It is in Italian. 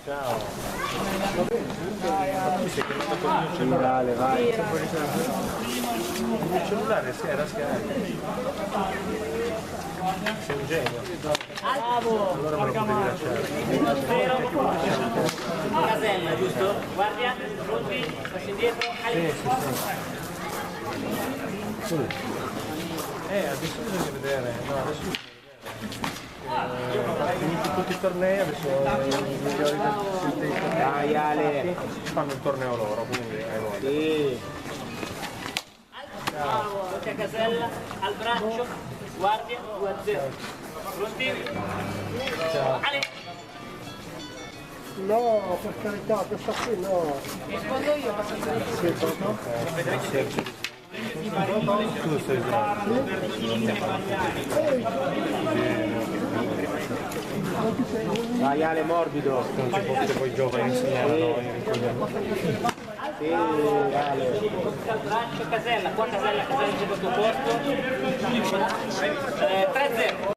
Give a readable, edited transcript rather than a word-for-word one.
Ciao. Tu sei chiamato con il mio cellulare, vai. Il mio cellulare era scarico. Sei un genio. Allora me lo potevi lasciare. Casella, giusto? Guardia, pronti, passi indietro, Sì. Adesso bisogna vedere. No, adesso bisogna vedere. Finiti tutti i tornei, adesso i migliori del tempo. Dai Ale! Fanno il torneo loro, quindi hai voglia. Sì! pronti a casella, al braccio, guardia, 2-0. Pronti? Ciao. Ale! No, per carità, questa qui no. Rispondo io, Sì, proprio. Tu sei bravo. Dai Ale, morbido! Non ci fosse poi giovani insegnare a noi. Sì, Ale! al braccio, casella, qua casella, casella c'è questo posto. 3-0.